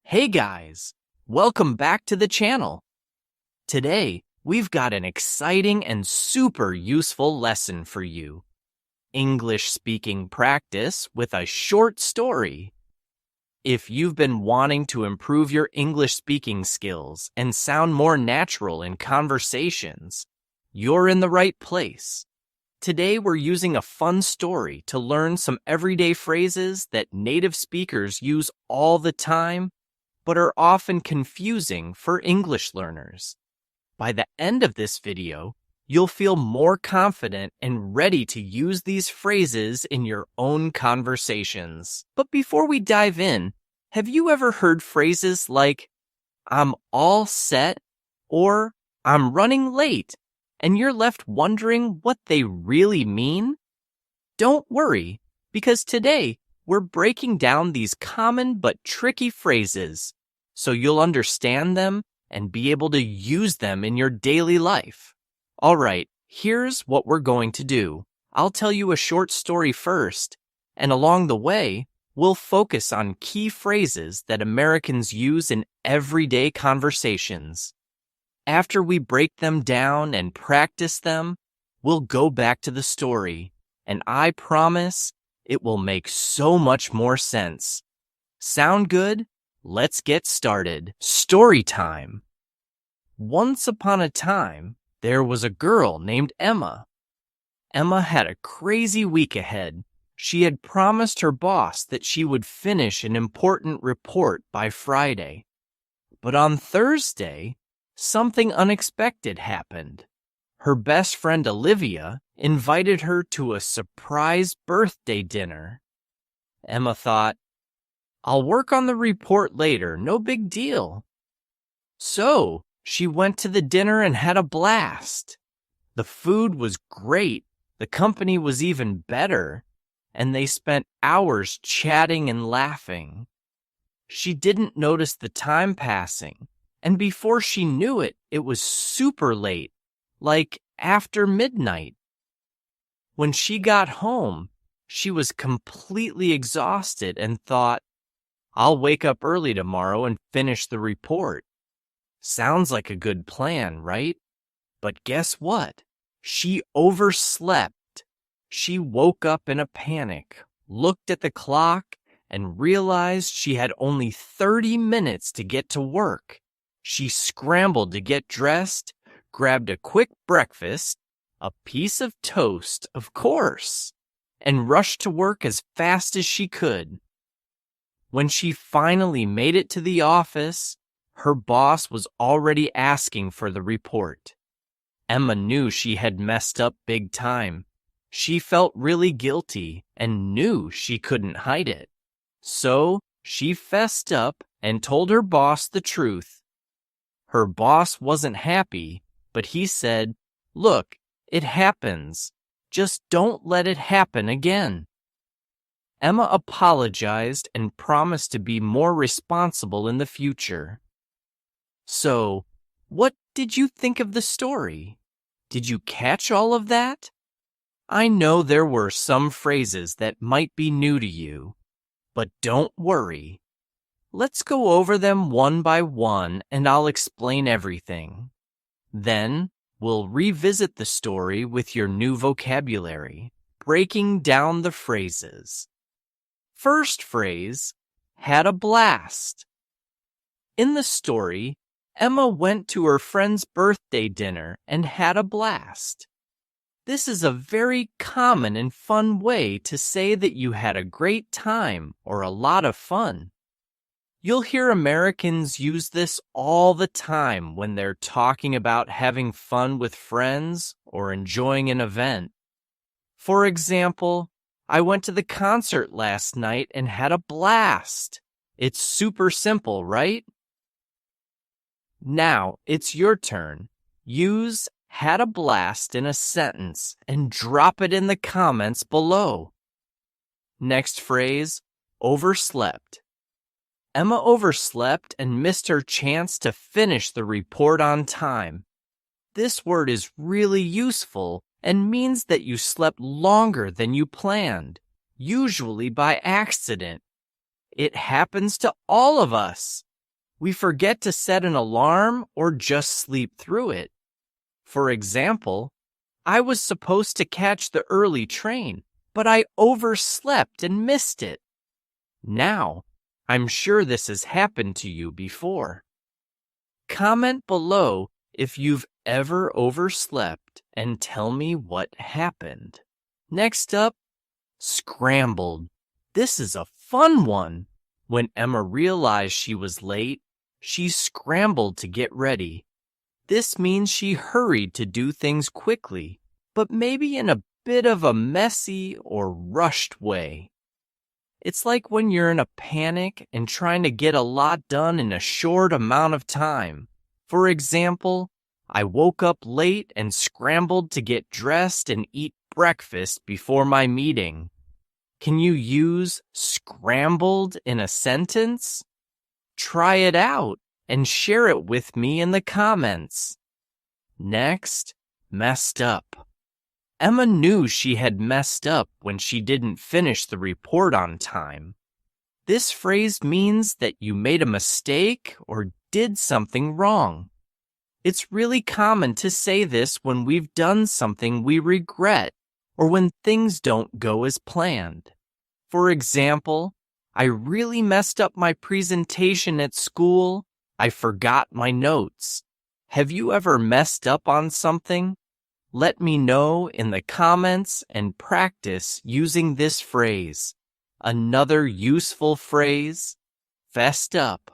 Hey guys, welcome back to the channel. Today, we've got an exciting and super useful lesson for you. English speaking practice with a short story. If you've been wanting to improve your English speaking skills and sound more natural in conversations, you're in the right place. Today, we're using a fun story to learn some everyday phrases that native speakers use all the time but are often confusing for English learners. By the end of this video, you'll feel more confident and ready to use these phrases in your own conversations. But before we dive in, have you ever heard phrases like, "I'm all set," or "I'm running late," and you're left wondering what they really mean? Don't worry, because today we're breaking down these common but tricky phrases so you'll understand them and be able to use them in your daily life. All right, here's what we're going to do. I'll tell you a short story first, and along the way, we'll focus on key phrases that Americans use in everyday conversations. After we break them down and practice them, we'll go back to the story, and I promise it will make so much more sense. Sound good? Let's get started. Story time. Once upon a time, there was a girl named Emma. Emma had a crazy week ahead. She had promised her boss that she would finish an important report by Friday. But on Thursday, something unexpected happened. Her best friend Olivia invited her to a surprise birthday dinner. Emma thought, "I'll work on the report later, no big deal." So, she went to the dinner and had a blast. The food was great, the company was even better, and they spent hours chatting and laughing. She didn't notice the time passing, and before she knew it, it was super late, like after midnight. When she got home, she was completely exhausted and thought, "I'll wake up early tomorrow and finish the report." Sounds like a good plan, right? But guess what? She overslept. She woke up in a panic, looked at the clock, and realized she had only 30 minutes to get to work. She scrambled to get dressed, grabbed a quick breakfast, a piece of toast, of course, and rushed to work as fast as she could. When she finally made it to the office, her boss was already asking for the report. Emma knew she had messed up big time. She felt really guilty and knew she couldn't hide it. So she fessed up and told her boss the truth. Her boss wasn't happy, but he said, "Look, it happens. Just don't let it happen again." Emma apologized and promised to be more responsible in the future. So, what did you think of the story? Did you catch all of that? I know there were some phrases that might be new to you, but don't worry. Let's go over them one by one and I'll explain everything. Then, we'll revisit the story with your new vocabulary, breaking down the phrases. First phrase, had a blast. In the story, Emma went to her friend's birthday dinner and had a blast. This is a very common and fun way to say that you had a great time or a lot of fun. You'll hear Americans use this all the time when they're talking about having fun with friends or enjoying an event. For example, "I went to the concert last night and had a blast." It's super simple, right? Now, it's your turn. Use "had a blast" in a sentence and drop it in the comments below. Next phrase, overslept. Emma overslept and missed her chance to finish the report on time. This word is really useful and means that you slept longer than you planned, usually by accident. It happens to all of us. We forget to set an alarm or just sleep through it. For example, I was supposed to catch the early train, but I overslept and missed it. Now, I'm sure this has happened to you before. Comment below if you've ever overslept and tell me what happened. Next up, scrambled. This is a fun one. When Emma realized she was late, she scrambled to get ready. This means she hurried to do things quickly, but maybe in a bit of a messy or rushed way. It's like when you're in a panic and trying to get a lot done in a short amount of time. For example, I woke up late and scrambled to get dressed and eat breakfast before my meeting. Can you use scrambled in a sentence? Try it out and share it with me in the comments. Next, messed up. Emma knew she had messed up when she didn't finish the report on time. This phrase means that you made a mistake or did something wrong. It's really common to say this when we've done something we regret or when things don't go as planned. For example, I really messed up my presentation at school. I forgot my notes. Have you ever messed up on something? Let me know in the comments and practice using this phrase. Another useful phrase, fessed up.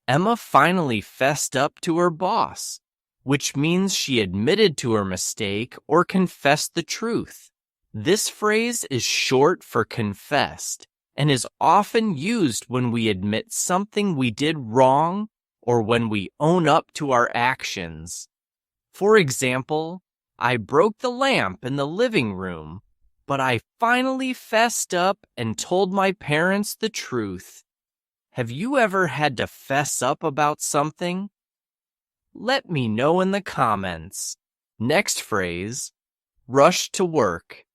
Emma finally fessed up to her boss, which means she admitted to her mistake or confessed the truth. This phrase is short for confessed and is often used when we admit something we did wrong or when we own up to our actions. For example, I broke the lamp in the living room, but I finally fessed up and told my parents the truth. Have you ever had to fess up about something? Let me know in the comments. Next phrase, rush to work.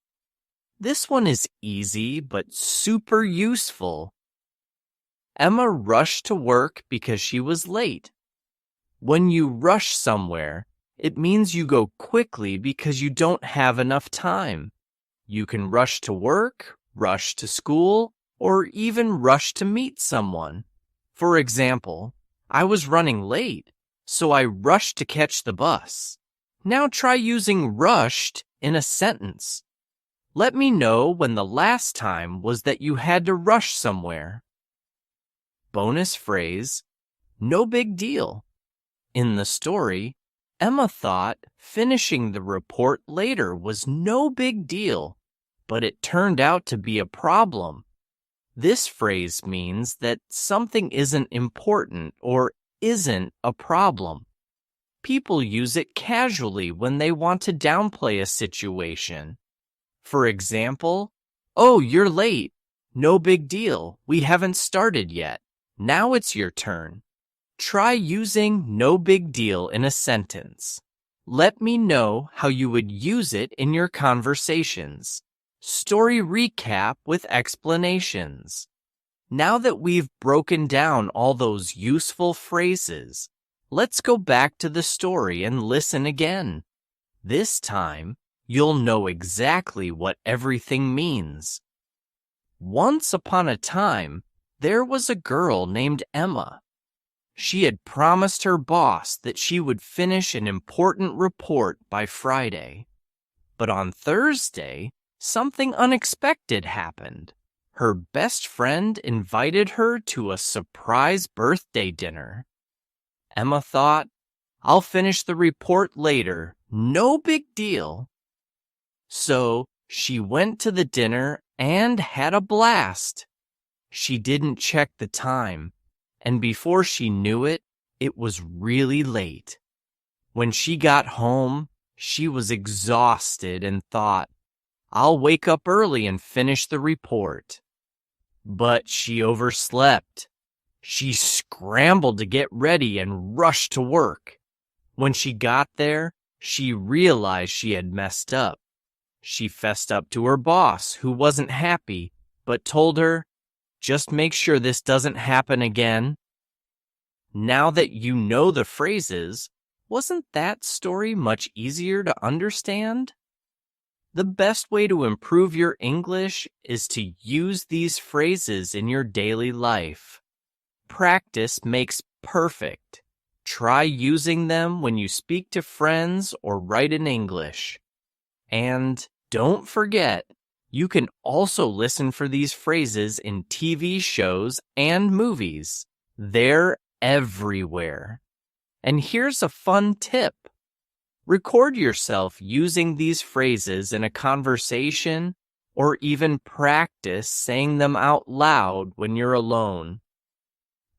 This one is easy but super useful. Emma rushed to work because she was late. When you rush somewhere, it means you go quickly because you don't have enough time. You can rush to work, rush to school, or even rush to meet someone. For example, I was running late, so I rushed to catch the bus. Now try using rushed in a sentence. Let me know when the last time was that you had to rush somewhere. Bonus phrase, no big deal. In the story, Emma thought finishing the report later was no big deal, but it turned out to be a problem. This phrase means that something isn't important or isn't a problem. People use it casually when they want to downplay a situation. For example, oh, you're late. No big deal. We haven't started yet. Now it's your turn. Try using no big deal in a sentence. Let me know how you would use it in your conversations. Story recap with explanations. Now that we've broken down all those useful phrases, let's go back to the story and listen again. This time, you'll know exactly what everything means. Once upon a time, there was a girl named Emma. She had promised her boss that she would finish an important report by Friday. But on Thursday, something unexpected happened. Her best friend invited her to a surprise birthday dinner. Emma thought, I'll finish the report later, no big deal. So she went to the dinner and had a blast. She didn't check the time, and before she knew it, it was really late. When she got home, she was exhausted and thought, I'll wake up early and finish the report. But she overslept. She scrambled to get ready and rushed to work. When she got there, she realized she had messed up. She fessed up to her boss, who wasn't happy, but told her, just make sure this doesn't happen again. Now that you know the phrases, wasn't that story much easier to understand? The best way to improve your English is to use these phrases in your daily life. Practice makes perfect. Try using them when you speak to friends or write in English. And don't forget, you can also listen for these phrases in TV shows and movies. They're everywhere. And here's a fun tip. Record yourself using these phrases in a conversation or even practice saying them out loud when you're alone.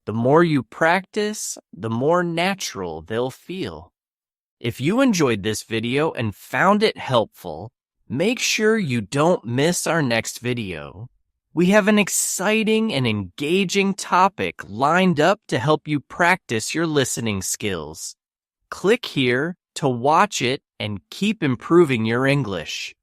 The more you practice, the more natural they'll feel. If you enjoyed this video and found it helpful, make sure you don't miss our next video. We have an exciting and engaging topic lined up to help you practice your listening skills. Click here to watch it and keep improving your English.